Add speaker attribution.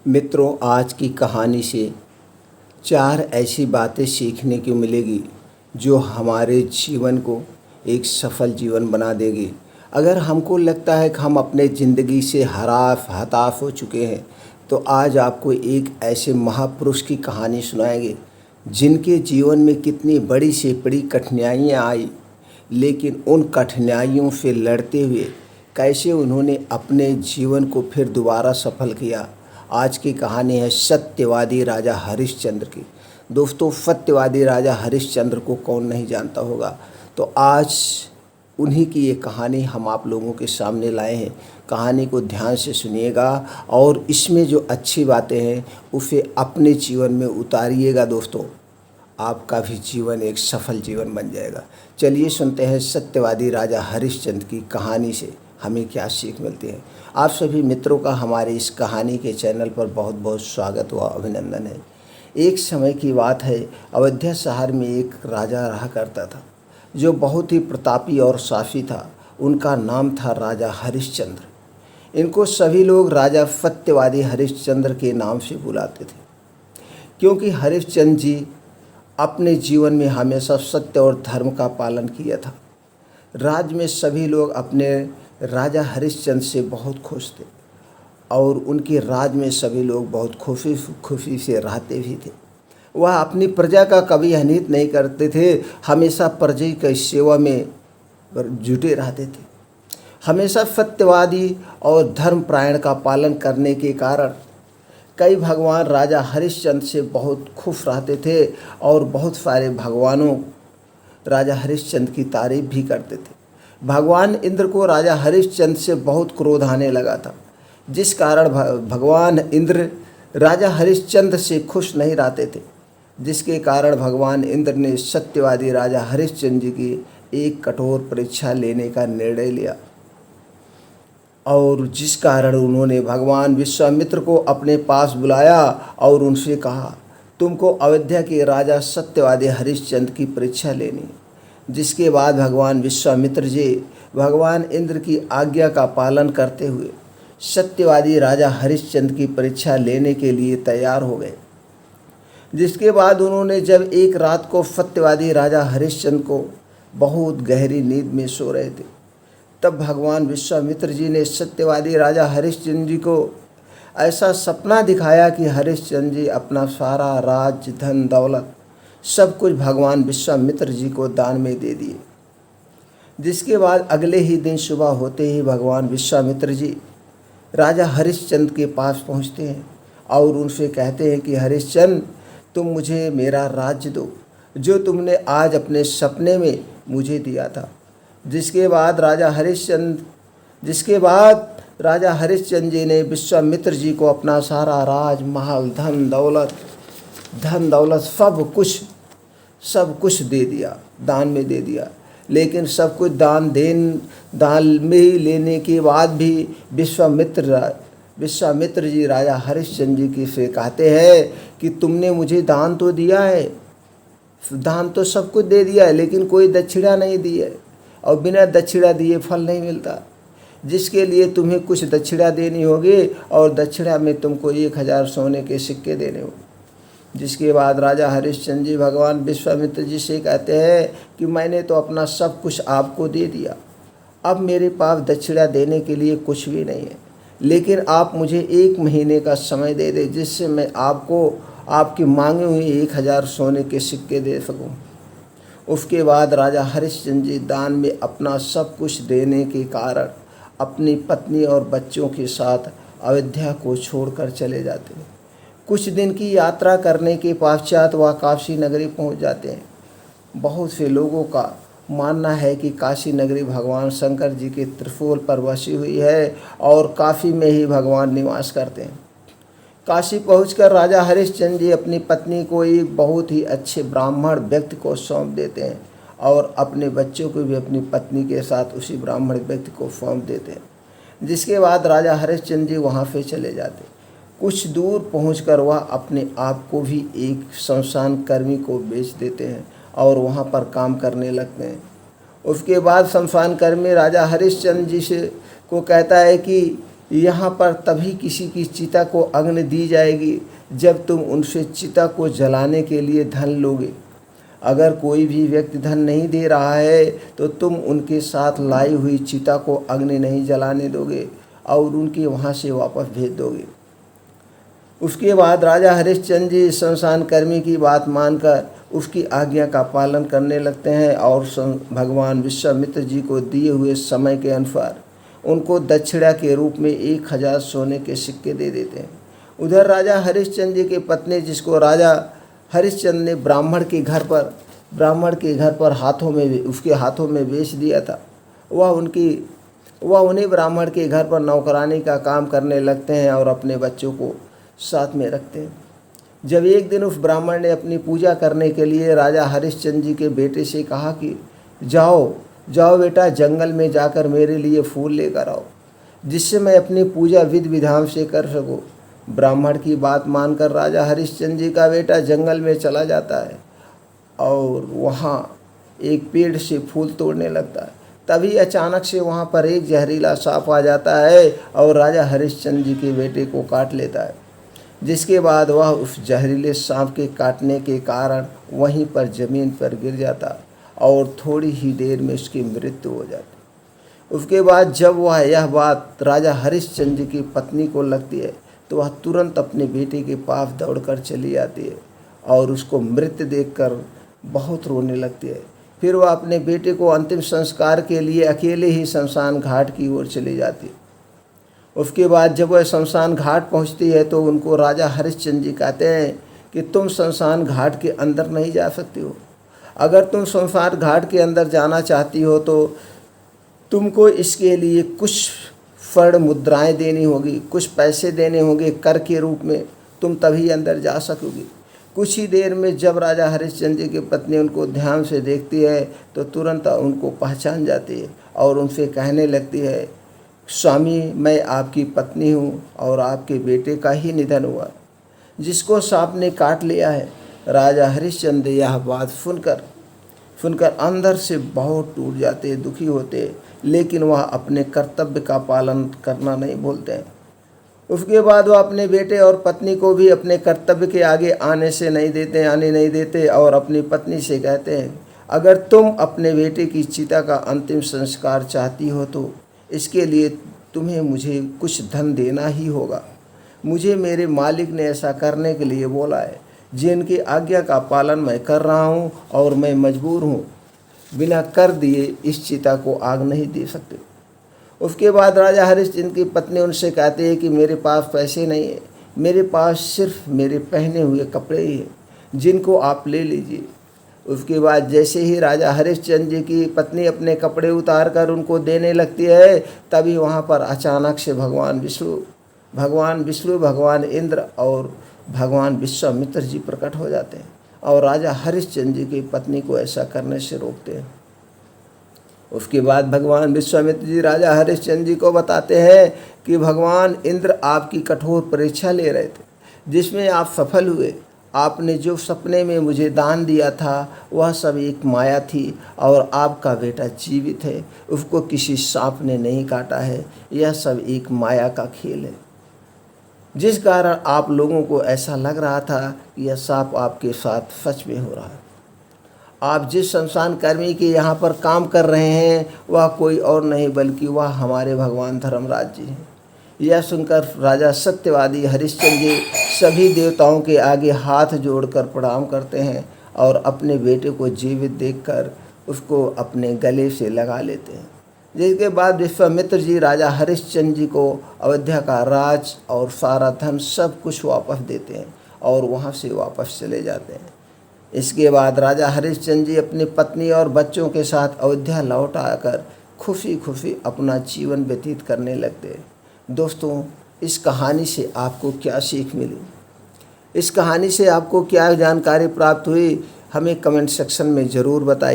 Speaker 1: मित्रों, आज की कहानी से 4 ऐसी बातें सीखने को मिलेगी जो हमारे जीवन को एक सफल जीवन बना देगी। अगर हमको लगता है कि हम अपने ज़िंदगी से हताश हो चुके हैं, तो आज आपको एक ऐसे महापुरुष की कहानी सुनाएंगे जिनके जीवन में कितनी बड़ी से बड़ी कठिनाइयाँ आई, लेकिन उन कठिनाइयों से लड़ते हुए कैसे उन्होंने अपने जीवन को फिर दोबारा सफल किया। आज की कहानी है सत्यवादी राजा हरिश्चंद्र की। दोस्तों, सत्यवादी राजा हरिश्चंद्र को कौन नहीं जानता होगा। तो आज उन्हीं की ये कहानी हम आप लोगों के सामने लाए हैं। कहानी को ध्यान से सुनिएगा और इसमें जो अच्छी बातें हैं उसे अपने जीवन में उतारिएगा। दोस्तों, आपका भी जीवन एक सफल जीवन बन जाएगा। चलिए सुनते हैं सत्यवादी राजा हरिश्चंद्र की कहानी से हमें क्या सीख मिलती है। आप सभी मित्रों का हमारे इस कहानी के चैनल पर बहुत बहुत स्वागत व अभिनंदन है। एक समय की बात है, अयोध्या शहर में एक राजा रहा करता था जो बहुत ही प्रतापी और साफ़ी था। उनका नाम था राजा हरिश्चंद्र। इनको सभी लोग राजा सत्यवादी हरिश्चंद्र के नाम से बुलाते थे, क्योंकि हरिश्चंद्र जी अपने जीवन में हमेशा सत्य और धर्म का पालन किया था। राज्य में सभी लोग अपने राजा हरिश्चंद्र से बहुत खुश थे और उनके राज में सभी लोग बहुत खुशी से रहते भी थे। वह अपनी प्रजा का कभी अहित नहीं करते थे, हमेशा प्रजा की सेवा में जुटे रहते थे। हमेशा सत्यवादी और धर्मपरायण का पालन करने के कारण कई भगवान राजा हरिश्चंद्र से बहुत खुश रहते थे और बहुत सारे भगवानों राजा हरिश्चंद्र की तारीफ भी करते थे। भगवान इंद्र को राजा हरिश्चंद्र से बहुत क्रोध आने लगा था, जिस कारण भगवान इंद्र राजा हरिश्चंद्र से खुश नहीं रहते थे, जिसके कारण भगवान इंद्र ने सत्यवादी राजा हरिश्चंद्र जी की एक कठोर परीक्षा लेने का निर्णय लिया और जिस कारण उन्होंने भगवान विश्वामित्र को अपने पास बुलाया और उनसे कहा, तुमको अयोध्या के राजा सत्यवादी हरिश्चंद्र की परीक्षा लेनी। जिसके बाद भगवान विश्वामित्र जी भगवान इंद्र की आज्ञा का पालन करते हुए सत्यवादी राजा हरिश्चंद्र की परीक्षा लेने के लिए तैयार हो गए। जिसके बाद उन्होंने जब एक रात को सत्यवादी राजा हरिश्चंद्र को बहुत गहरी नींद में सो रहे थे, तब भगवान विश्वामित्र जी ने सत्यवादी राजा हरिश्चंद्र जी को ऐसा सपना दिखाया कि हरिश्चंद्र जी अपना सारा राज्य, धन दौलत सब कुछ भगवान विश्वामित्र जी को दान में दे दिए। जिसके बाद अगले ही दिन सुबह होते ही भगवान विश्वामित्र जी राजा हरिश्चंद्र के पास पहुंचते हैं और उनसे कहते हैं कि हरिश्चंद्र, तुम मुझे मेरा राज्य दो जो तुमने आज अपने सपने में मुझे दिया था। जिसके बाद राजा हरिश्चंद्र जी ने विश्वामित्र जी को अपना सारा राज, महल, धन दौलत सब कुछ दे दिया, दान में दे दिया। लेकिन सब कुछ दान में ही लेने के बाद भी विश्वामित्र जी राजा हरिश्चंद्र जी की से कहते हैं कि तुमने मुझे दान तो दिया है, दान तो सब कुछ दे दिया है, लेकिन कोई दक्षिणा नहीं दी है और बिना दक्षिणा दिए फल नहीं मिलता। जिसके लिए तुम्हें कुछ दक्षिणा देनी होगी और दक्षिणा में तुमको 1000 सोने के सिक्के देने होंगे। जिसके बाद राजा हरिश्चंद्र जी भगवान विश्वामित्र जी से कहते हैं कि मैंने तो अपना सब कुछ आपको दे दिया, अब मेरे पास दक्षिणा देने के लिए कुछ भी नहीं है, लेकिन आप मुझे 1 महीने का समय दे दें जिससे मैं आपको आपकी मांगे हुए 1000 सोने के सिक्के दे सकूं। उसके बाद राजा हरिश्चंद्र जी दान में अपना सब कुछ देने के कारण अपनी पत्नी और बच्चों के साथ अयोध्या को छोड़कर चले जाते हैं। कुछ दिन की यात्रा करने के पश्चात वह काशी नगरी पहुंच जाते हैं। बहुत से लोगों का मानना है कि काशी नगरी भगवान शंकर जी के त्रिशूल पर बसी हुई है और काशी में ही भगवान निवास करते हैं। काशी पहुंचकर राजा हरिश्चंद्र जी अपनी पत्नी को एक बहुत ही अच्छे ब्राह्मण व्यक्ति को सौंप देते हैं और अपने बच्चों को भी अपनी पत्नी के साथ उसी ब्राह्मण व्यक्ति को सौंप देते हैं। जिसके बाद राजा हरिश्चंद्र जी वहाँ से चले जाते। कुछ दूर पहुंचकर वह अपने आप को भी एक शमशान कर्मी को बेच देते हैं और वहाँ पर काम करने लगते हैं। उसके बाद शमशान कर्मी राजा हरिश्चंद्र जी से को कहता है कि यहाँ पर तभी किसी की चिता को अग्नि दी जाएगी जब तुम उनसे चिता को जलाने के लिए धन लोगे। अगर कोई भी व्यक्ति धन नहीं दे रहा है तो तुम उनके साथ लाई हुई चिता को अग्नि नहीं जलाने दोगे और उनके वहाँ से वापस भेज दोगे। उसके बाद राजा हरिश्चंद्र जी शमशान कर्मी की बात मानकर उसकी आज्ञा का पालन करने लगते हैं और भगवान विश्वामित्र जी को दिए हुए समय के अनुसार उनको दक्षिणा के रूप में 1000 सोने के सिक्के दे देते हैं। उधर राजा हरिश्चंद्र जी की पत्नी, जिसको राजा हरिश्चंद्र ने ब्राह्मण के घर पर उसके हाथों में बेच दिया था, वह उन्हीं ब्राह्मण के घर पर नौकरानी का काम करने लगते हैं और अपने बच्चों को साथ में रखते हैं। जब एक दिन उस ब्राह्मण ने अपनी पूजा करने के लिए राजा हरिश्चंद्र जी के बेटे से कहा कि जाओ बेटा, जंगल में जाकर मेरे लिए फूल लेकर आओ, जिससे मैं अपनी पूजा विधि विधान से कर सकूं। ब्राह्मण की बात मानकर राजा हरिश्चंद्र जी का बेटा जंगल में चला जाता है और वहाँ एक पेड़ से फूल तोड़ने लगता है। तभी अचानक से वहाँ पर एक जहरीला सांप आ जाता है और राजा हरिश्चंद्र जी के बेटे को काट लेता है, जिसके बाद वह उस जहरीले सांप के काटने के कारण वहीं पर ज़मीन पर गिर जाता और थोड़ी ही देर में उसकी मृत्यु हो जाती। उसके बाद जब यह बात राजा हरिश्चंद्र जी की पत्नी को लगती है तो वह तुरंत अपने बेटे के पास दौड़कर चली जाती है और उसको मृत देखकर बहुत रोने लगती है। फिर वह अपने बेटे को अंतिम संस्कार के लिए अकेले ही शमशान घाट की ओर चली जाती है। उसके बाद जब वह शमशान घाट पहुंचती है तो उनको राजा हरिश्चंद्र जी कहते हैं कि तुम शमशान घाट के अंदर नहीं जा सकती हो। अगर तुम शमशान घाट के अंदर जाना चाहती हो तो तुमको इसके लिए कुछ स्वर्ण मुद्राएं देनी होगी, कुछ पैसे देने होंगे कर के रूप में, तुम तभी अंदर जा सकोगी। कुछ ही देर में जब राजा हरिश्चंद्र जी की पत्नी उनको ध्यान से देखती है तो तुरंत उनको पहचान जाती है और उनसे कहने लगती है, स्वामी, मैं आपकी पत्नी हूँ और आपके बेटे का ही निधन हुआ, जिसको सांप ने काट लिया है। राजा हरिश्चंद्र यह बात सुनकर अंदर से बहुत टूट जाते, दुखी होते, लेकिन वह अपने कर्तव्य का पालन करना नहीं भूलते हैं। उसके बाद वह अपने बेटे और पत्नी को भी अपने कर्तव्य के आगे आने नहीं देते और अपनी पत्नी से कहते हैं, अगर तुम अपने बेटे की चिता का अंतिम संस्कार चाहती हो तो इसके लिए तुम्हें मुझे कुछ धन देना ही होगा। मुझे मेरे मालिक ने ऐसा करने के लिए बोला है, जिनकी आज्ञा का पालन मैं कर रहा हूँ और मैं मजबूर हूँ, बिना कर दिए इस चिता को आग नहीं दे सकते। उसके बाद राजा हरिश्चंद्र की पत्नी उनसे कहती है कि मेरे पास पैसे नहीं है, मेरे पास सिर्फ मेरे पहने हुए कपड़े ही हैं, जिनको आप ले लीजिए। उसके बाद जैसे ही राजा हरिश्चंद्र जी की पत्नी अपने कपड़े उतार कर उनको देने लगती है, तभी वहाँ पर अचानक से भगवान विष्णु, भगवान इंद्र और भगवान विश्वामित्र जी प्रकट हो जाते हैं और राजा हरिश्चंद्र जी की पत्नी को ऐसा करने से रोकते हैं। उसके बाद भगवान विश्वामित्र जी राजा हरिश्चंद्र जी को बताते हैं कि भगवान इंद्र आपकी कठोर परीक्षा ले रहे थे, जिसमें आप सफल हुए। आपने जो सपने में मुझे दान दिया था वह सब एक माया थी और आपका बेटा जीवित है, उसको किसी सांप ने नहीं काटा है। यह सब एक माया का खेल है, जिस कारण आप लोगों को ऐसा लग रहा था कि यह सांप आपके साथ सच में हो रहा है। आप जिस शमशान कर्मी के यहाँ पर काम कर रहे हैं वह कोई और नहीं बल्कि वह हमारे भगवान धर्मराज जी हैं। यह सुनकर राजा सत्यवादी हरिश्चंद्र जी सभी देवताओं के आगे हाथ जोड़कर प्रणाम करते हैं और अपने बेटे को जीवित देखकर उसको अपने गले से लगा लेते हैं। जिसके बाद विश्वामित्र जी राजा हरिश्चंद्र जी को अयोध्या का राज और सारा धन सब कुछ वापस देते हैं और वहाँ से वापस चले जाते हैं। इसके बाद राजा हरिश्चंद्र जी अपनी पत्नी और बच्चों के साथ अयोध्या लौट आकर खुशी खुशी अपना जीवन व्यतीत करने लगते हैं। दोस्तों, इस कहानी से आपको क्या सीख मिली? इस कहानी से आपको क्या जानकारी प्राप्त हुई? हमें कमेंट सेक्शन में ज़रूर बताइए।